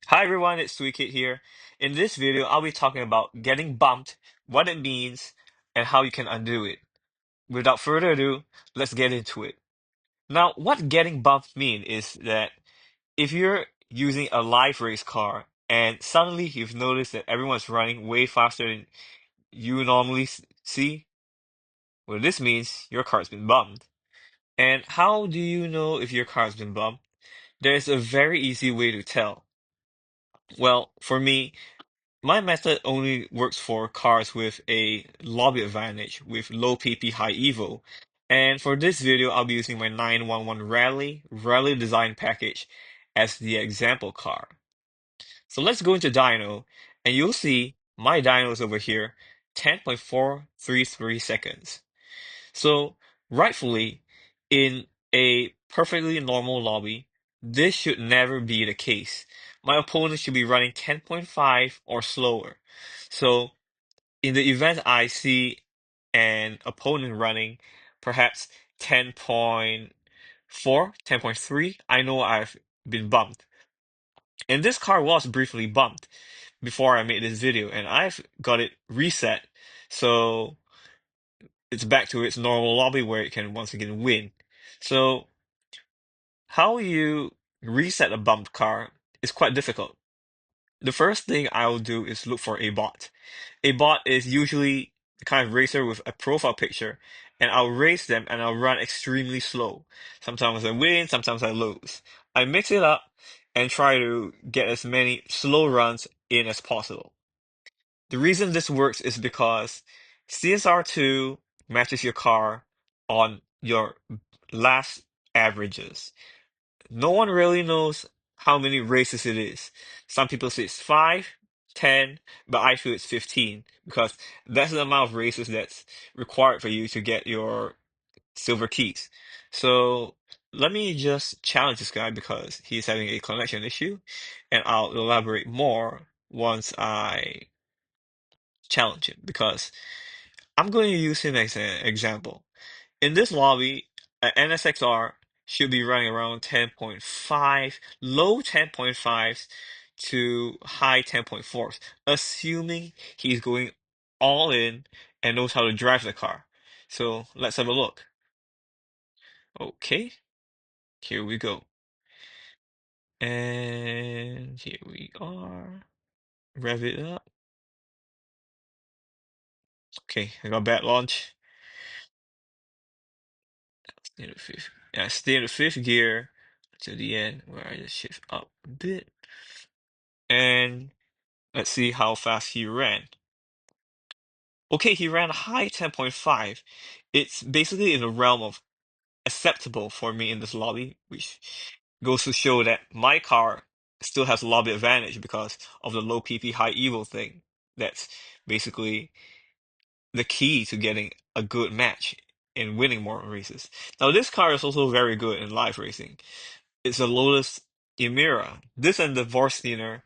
Hi everyone, it's Kid here. In this video, I'll be talking about getting bumped, what it means, and how you can undo it. Without further ado, let's get into it. Now, what getting bumped mean is that if you're using a live race car and suddenly you've noticed that everyone's running way faster than you normally see, well, this means your car's been bumped. And how do you know if your car's been bumped? There's a very easy way to tell. Well, for me, my method only works for cars with a lobby advantage with low PP high evo. And for this video, I'll be using my 911 Rally design package as the example car. So let's go into dyno and you'll see my dyno is over here, 10.433 seconds. So rightfully, in a perfectly normal lobby, this should never be the case. My opponent should be running 10.5 or slower. So in the event I see an opponent running perhaps 10.4, 10.3, I know I've been bumped. And this car was briefly bumped before I made this video, and I've got it reset. So it's back to its normal lobby where it can once again win. So how you reset a bumped car is quite difficult. The first thing I'll do is look for a bot. A bot is usually the kind of racer with a profile picture, and I'll race them and I'll run extremely slow. Sometimes I win, sometimes I lose. I mix it up and try to get as many slow runs in as possible. The reason this works is because CSR2 matches your car on your last averages. No one really knows how many races it is. Some people say it's 5, 10, but I feel it's 15 because that's the amount of races that's required for you to get your silver keys. So let me just challenge this guy because he's having a connection issue, and I'll elaborate more once I challenge him because I'm going to use him as an example. In this lobby, an NSXR should be running around 10.5, low 10.5s to high 10.4s, assuming he's going all in and knows how to drive the car. So let's have a look. Okay, here we go. And here we are. Rev it up. Okay, I got bad launch. Stay in the fifth. Yeah, stay in the fifth gear to the end where I just shift up a bit. And let's see how fast he ran. Okay, he ran high 10.5. It's basically in the realm of acceptable for me in this lobby, which goes to show that my car still has lobby advantage because of the low PP high evo thing. That's basically the key to getting a good match and winning more races. Now, this car is also very good in live racing. It's a Lotus Emira. This and the Vorsteiner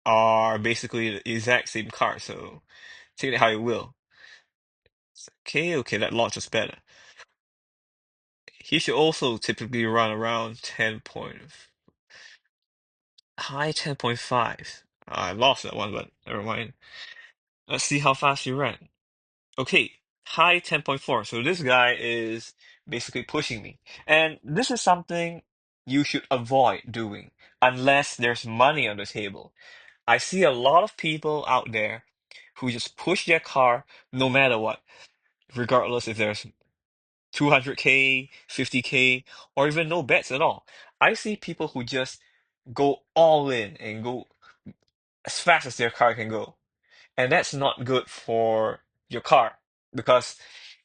are basically the exact same car, so take it how you will. Okay, okay, that launch is better. He should also typically run around 10 point, high 10.5. I lost that one, but never mind. Let's see how fast he ran. Okay, high 10.4. So this guy is basically pushing me. And this is something you should avoid doing unless there's money on the table. I see a lot of people out there who just push their car no matter what, regardless if there's 200K, 50K, or even no bets at all. I see people who just go all in and go as fast as their car can go. And that's not good for your car because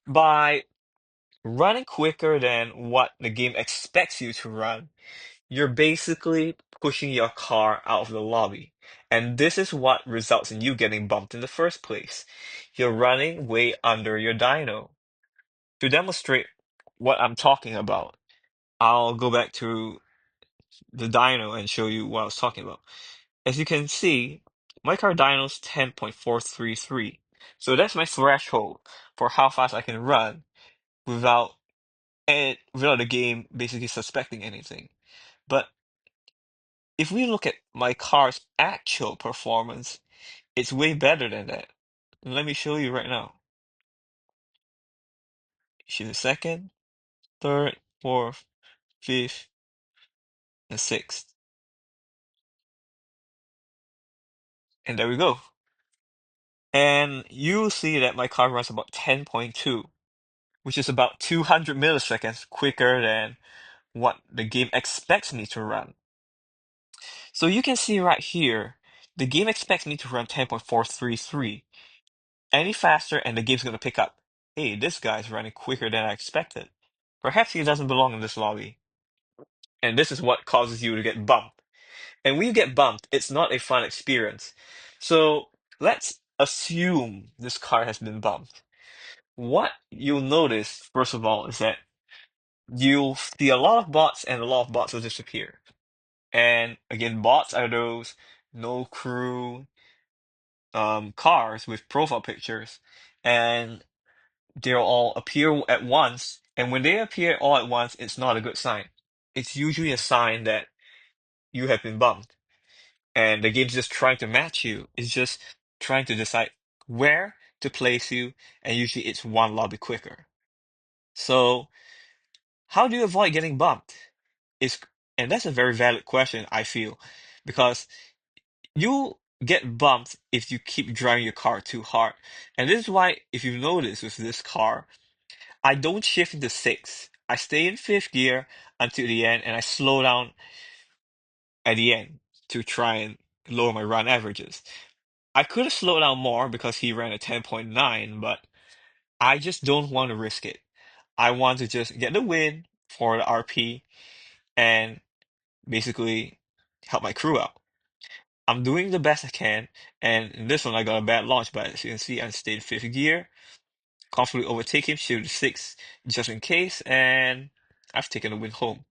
by running quicker than what the game expects you to run, you're basically pushing your car out of the lobby. And this is what results in you getting bumped in the first place. You're running way under your dyno. To demonstrate what I'm talking about, I'll go back to the dyno and show you what I was talking about. As you can see, my car dyno's 10.433. So that's my threshold for how fast I can run without without the game basically suspecting anything. But if we look at my car's actual performance, it's way better than that. Let me show you right now. She's the second, third, fourth, fifth, and sixth. And there we go. And you'll see that my car runs about 10.2, which is about 200 milliseconds quicker than what the game expects me to run. So you can see right here, the game expects me to run 10.433. Any faster, and the game's going to pick up, hey, this guy's running quicker than I expected. Perhaps he doesn't belong in this lobby. And this is what causes you to get bumped. And when you get bumped, it's not a fun experience. So let's assume this car has been bumped. What you'll notice, first of all, is that you'll see a lot of bots and a lot of bots will disappear. And again, bots are those no crew cars with profile pictures, and they'll all appear at once. And when they appear all at once, it's not a good sign. It's usually a sign that you have been bumped, and the game's just trying to match you. It's just trying to decide where to place you, and usually it's one lobby quicker. So, how do you avoid getting bumped? Is and that's a very valid question, I feel, because you get bumped if you keep driving your car too hard. And this is why, if you notice with this car, I don't shift into sixth. I stay in fifth gear until the end, and I slow down at the end to try and lower my run averages. I could have slowed down more because he ran a 10.9, but I just don't want to risk it. I want to just get the win for the RP and basically help my crew out. I'm doing the best I can, and in this one I got a bad launch, but as you can see, I stayed in fifth gear, comfortably overtake him, shift to sixth just in case, and I've taken the win home.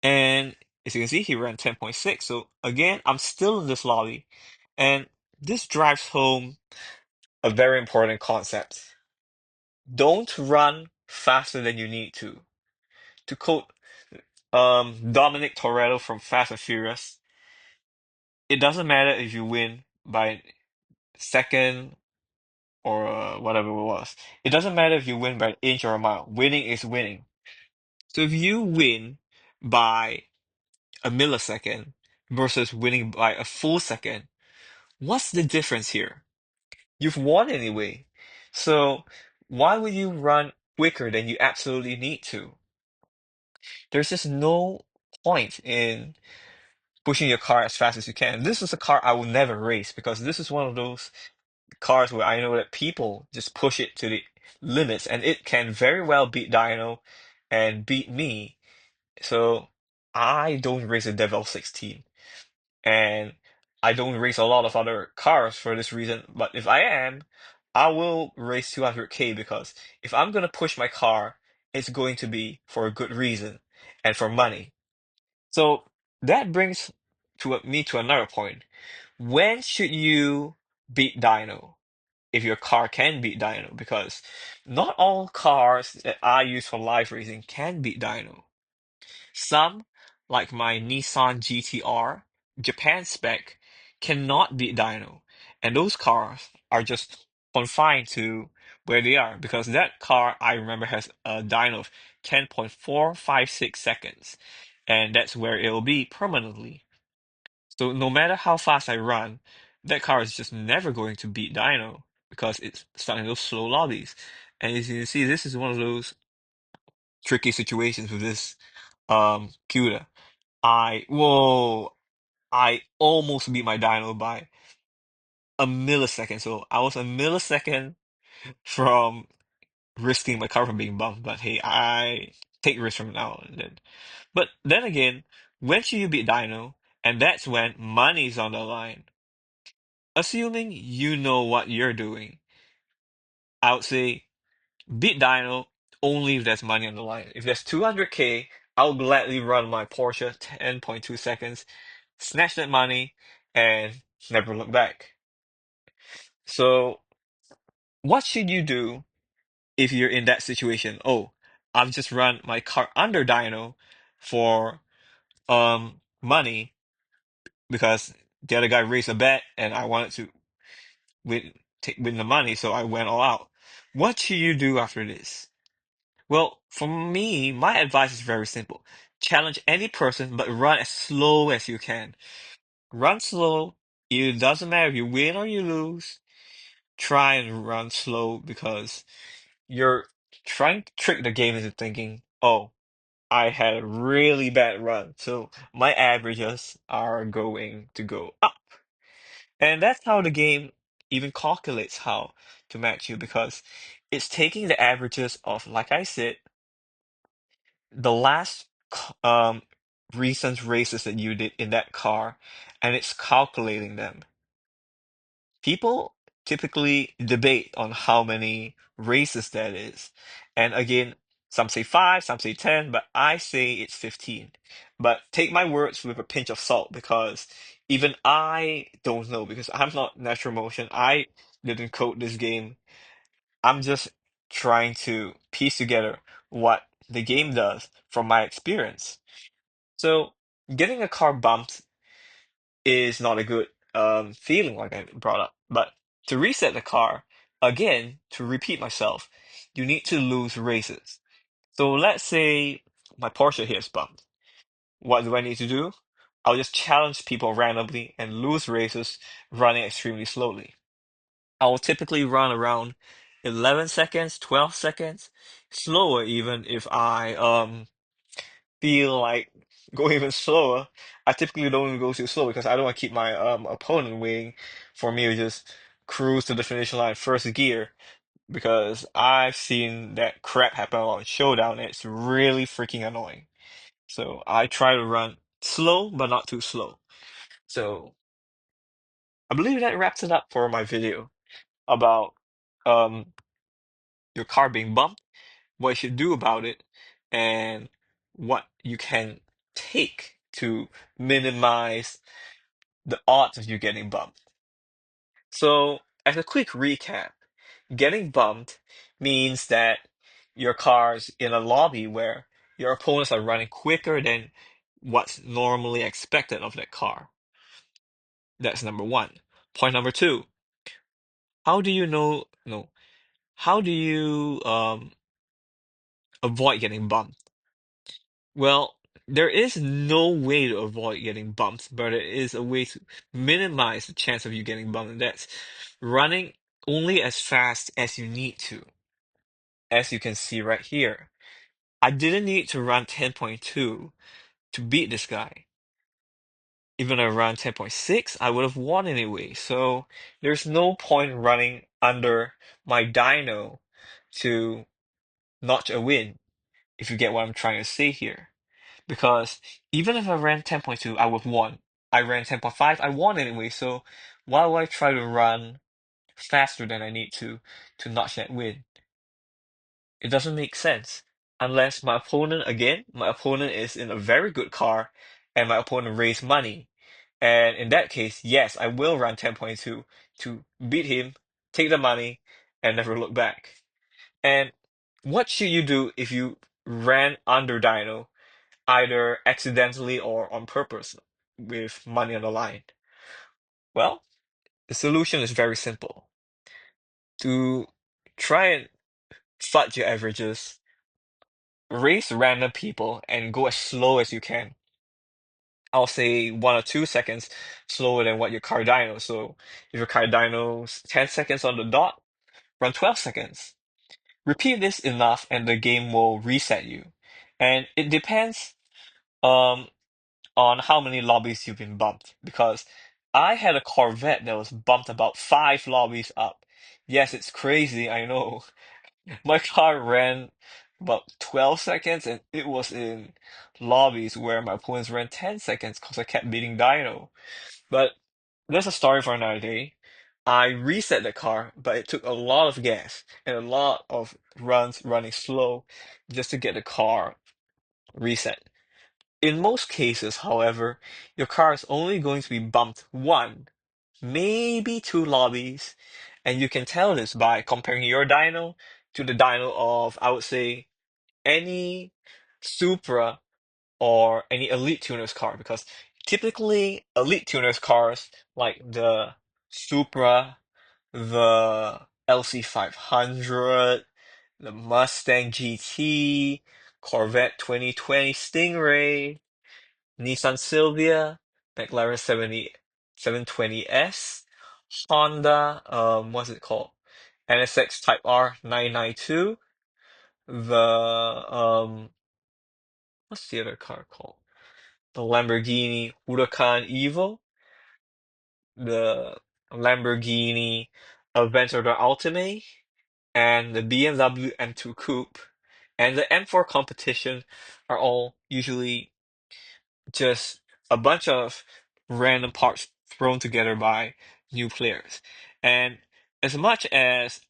And as you can see, he ran 10.6. So again, I'm still in this lobby, and this drives home a very important concept. Don't run faster than you need to. To quote Dominic Toretto from Fast and Furious, it doesn't matter if you win by second or whatever it was. It doesn't matter if you win by an inch or a mile. Winning is winning. So if you win by a millisecond versus winning by a full second, what's the difference here? You've won anyway. So why would you run quicker than you absolutely need to? There's just no point in pushing your car as fast as you can. This is a car I will never race because this is one of those cars where I know that people just push it to the limits and it can very well beat Dino and beat me. So I don't race a Devel 16 and I don't race a lot of other cars for this reason. But if I am, I will race 200K because if I'm gonna push my car, it's going to be for a good reason and for money. So that brings me to another point. When should you beat Dino? If your car can beat Dino, because not all cars that I use for live racing can beat Dino. Some, like my Nissan GTR, Japan spec, cannot beat Dino. And those cars are just confined to where they are, because that car, I remember, has a dyno of 10.456 seconds. And that's where it'll be permanently. So no matter how fast I run, that car is just never going to beat Dino because it's stuck in those slow lobbies. And as you can see, this is one of those tricky situations with this CUDA. I almost beat my Dino by a millisecond. So I was a millisecond from risking my car from being bumped. But hey, I take risks from now and then. But then again, when should you beat Dino? And that's when money's on the line. Assuming you know what you're doing, I would say beat Dino only if there's money on the line. If there's 200K, I'll gladly run my Porsche 10.2 seconds, snatch that money, and never look back. So, what should you do if you're in that situation? Oh, I've just run my car under dyno for money because the other guy raised a bet and I wanted to win win the money, so I went all out. What should you do after this? Well, for me, my advice is very simple. Challenge any person, but run as slow as you can. Run slow. It doesn't matter if you win or you lose. Try and run slow because you're trying to trick the game into thinking, oh, I had a really bad run, so my averages are going to go up. And that's how the game even calculates how to match you because it's taking the averages of, like I said, the last recent races that you did in that car, and it's calculating them. People typically debate on how many races that is. And again, some say five, some say 10, but I say it's 15. But take my words with a pinch of salt because even I don't know because I'm not natural motion. I didn't code this game. I'm just trying to piece together what the game does from my experience. So, getting a car bumped is not a good feeling, like I brought up. But to reset the car, again, to repeat myself, you need to lose races. So let's say my Porsche here is bumped. What do I need to do? I'll just challenge people randomly and lose races running extremely slowly. I will typically run around 11 seconds, 12 seconds, slower even if I feel like going even slower. I typically don't even go too slow because I don't want to keep my opponent waiting for me to just cruise to the finish line first gear because I've seen that crap happen on Showdown and it's really freaking annoying. So I try to run slow but not too slow. So I believe that wraps it up for my video about um your car being bumped, what you should do about it, and what you can take to minimize the odds of you getting bumped. So, as a quick recap, getting bumped means that your car's in a lobby where your opponents are running quicker than what's normally expected of that car. That's number one. Point number two, how do you know, no, how do you avoid getting bumped? Well, there is no way to avoid getting bumped, but it is a way to minimize the chance of you getting bumped, and that's running only as fast as you need to, as you can see right here. I didn't need to run 10.2 to beat this guy. Even if I ran 10.6, I would have won anyway. So there's no point running under my dyno to notch a win, if you get what I'm trying to say here. Because even if I ran 10.2, I would have won. I ran 10.5, I won anyway. So why would I try to run faster than I need to notch that win? It doesn't make sense. Unless my opponent is in a very good car and my opponent raised money. And in that case, yes, I will run 10.2 to beat him, take the money, and never look back. And what should you do if you ran under Dino, either accidentally or on purpose, with money on the line? Well, the solution is very simple. To try and fudge your averages, race random people and go as slow as you can. I'll say 1 or 2 seconds slower than what your Cardino. So if your Cardino's 10 seconds on the dot, run 12 seconds. Repeat this enough and the game will reset you. And it depends um on how many lobbies you've been bumped. Because I had a Corvette that was bumped about 5 lobbies up. Yes, it's crazy, I know. My car ran about 12 seconds and it was in lobbies where my opponents ran 10 seconds because I kept beating Dino. But that's a story for another day. I reset the car, but it took a lot of gas and a lot of runs running slow just to get the car reset. In most cases, however, your car is only going to be bumped one, maybe 2 lobbies, and you can tell this by comparing your dyno to the dyno of, I would say, any Supra or any elite tuner's car because Typically, elite tuners cars like the Supra, the LC 500, the Mustang GT, Corvette 2020 Stingray, Nissan Silvia, McLaren 720S, Honda, what's it called? NSX Type R 992, the what's the other car called? The Lamborghini Huracan Evo, the Lamborghini Aventador Ultimate, and the BMW M2 Coupe, and the M4 Competition are all usually just a bunch of random parts thrown together by new players. And as much as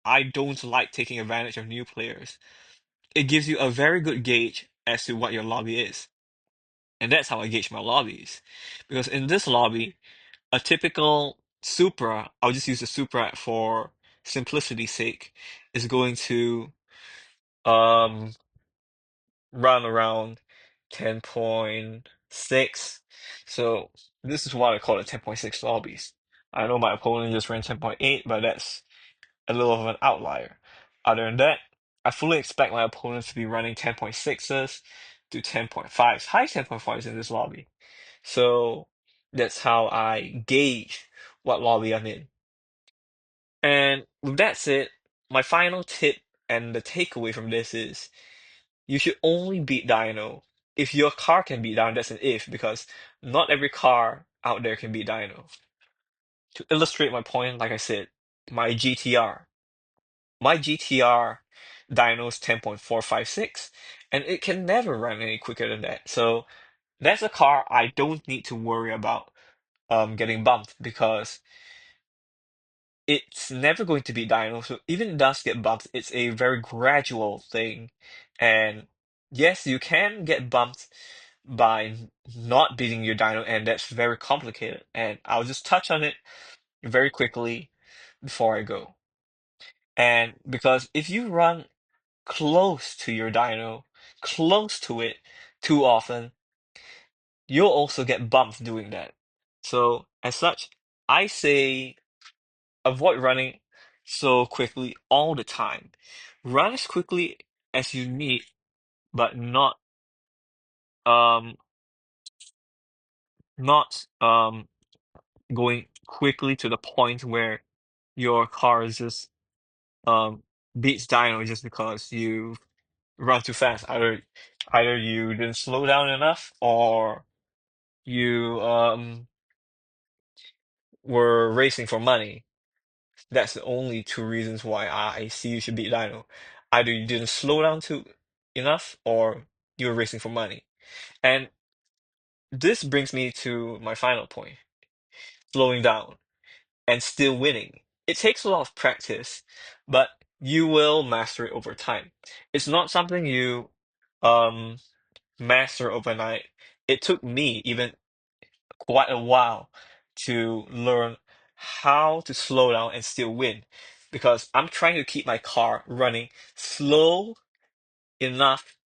I don't like taking advantage of new players, it gives you a very good gauge as to what your lobby is. And that's how I gauge my lobbies. Because in this lobby, a typical Supra, I'll just use the Supra for simplicity's sake, is going to um run around 10.6. So this is what I call a 10.6 lobbies. I know my opponent just ran 10.8, but that's a little of an outlier. Other than that, I fully expect my opponents to be running 10.6s to 10.5s, high 10.5s in this lobby. So that's how I gauge what lobby I'm in. And with that said, my final tip and the takeaway from this is you should only beat Dino if your car can beat Dino. That's an if, because not every car out there can beat Dino. To illustrate my point, like I said, my GTR. My GTR dyno's 10.456, and it can never run any quicker than that. So that's a car I don't need to worry about getting bumped because it's never going to be dyno. So even if it does get bumped, it's a very gradual thing. And yes, you can get bumped by not beating your dyno, and that's very complicated. And I'll just touch on it very quickly before I go. And because if you run close to your dyno, close to it too often, you'll also get bumped doing that. So as such, I say avoid running so quickly all the time. Run as quickly as you need, but um not going quickly to the point where your car is just um beats dyno just because you run too fast. Either you didn't slow down enough or you were racing for money. That's the only two reasons why I see you should beat dyno. Either you didn't slow down too enough or you were racing for money. And this brings me to my final point, slowing down and still winning. It takes a lot of practice, but you will master it over time. It's not something you um master overnight. It took me even quite a while to learn how to slow down and still win because I'm trying to keep my car running slow enough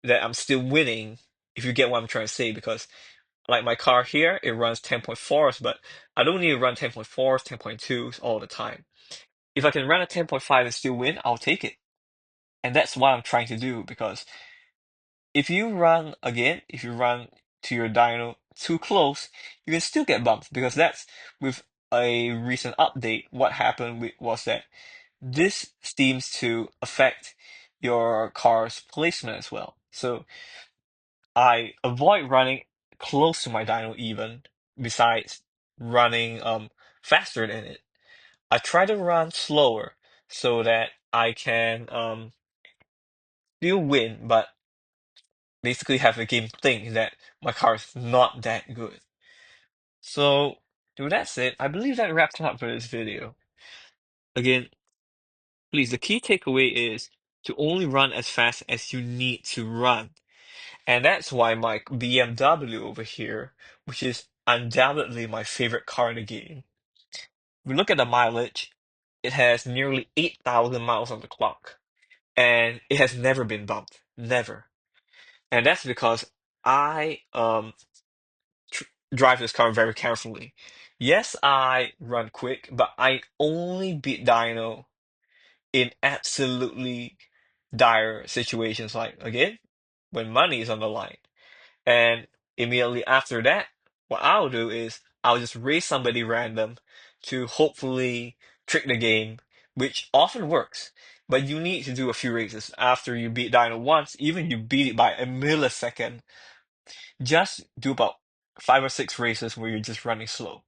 that I'm still winning, if you get what I'm trying to say. Because, like my car here, it runs 10.4s, but I don't need to run 10.4s, 10.2s all the time. If I can run a 10.5 and still win, I'll take it. And that's what I'm trying to do because if you run to your dyno too close, you can still get bumped because that's with a recent update. What happened was that this seems to affect your car's placement as well. So I avoid running close to my dyno even, besides running faster than it. I try to run slower so that I can still win, but basically have a game think that my car is not that good. So, with that said, I believe that wraps it up for this video. Again, please, the key takeaway is to only run as fast as you need to run. And that's why my BMW over here, which is undoubtedly my favorite car in the game, we look at the mileage, it has nearly 8,000 miles on the clock. And it has never been bumped. Never. And that's because I drive this car very carefully. Yes, I run quick, but I only beat Dino in absolutely dire situations, like again, when money is on the line. And immediately after that, what I'll do is I'll just race somebody random to hopefully trick the game, which often works. But you need to do a few races after you beat Dino once, even you beat it by a millisecond. Just do about 5 or 6 races where you're just running slow.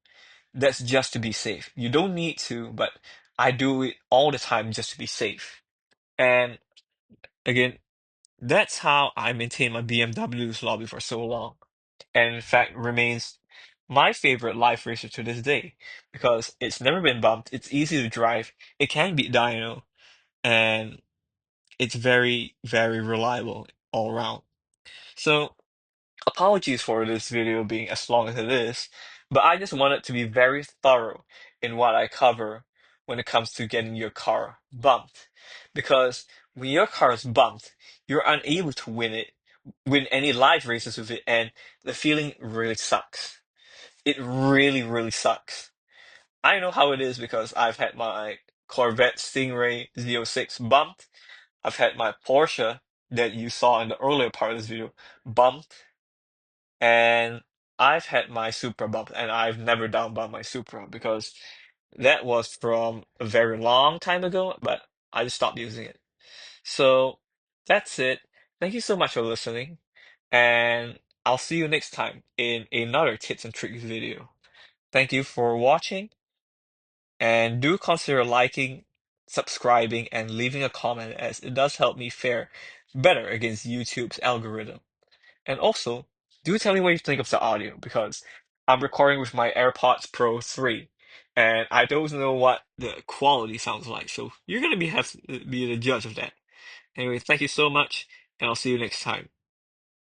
That's just to be safe. You don't need to, but I do it all the time just to be safe. And again, that's how I maintained my BMW's lobby for so long. And in fact, remains my favorite life racer to this day because it's never been bumped, it's easy to drive, it can beat dyno, and it's very, very reliable all around. So, apologies for this video being as long as it is, but I just want it to be very thorough in what I cover when it comes to getting your car bumped. Because when your car is bumped, you're unable to win any live races with it, and the feeling really sucks. It really, really sucks. I know how it is because I've had my Corvette Stingray Z06 bumped. I've had my Porsche that you saw in the earlier part of this video bumped. And I've had my Supra bumped, and I've never down bumped my Supra because that was from a very long time ago, but I just stopped using it. So that's it. Thank you so much for listening, and I'll see you next time in another tips and tricks video. Thank you for watching, and do consider liking, subscribing, and leaving a comment as it does help me fare better against YouTube's algorithm. And also, do tell me what you think of the audio because I'm recording with my AirPods Pro 3 and I don't know what the quality sounds like. So you're gonna have to be the judge of that. Anyway, thank you so much, and I'll see you next time.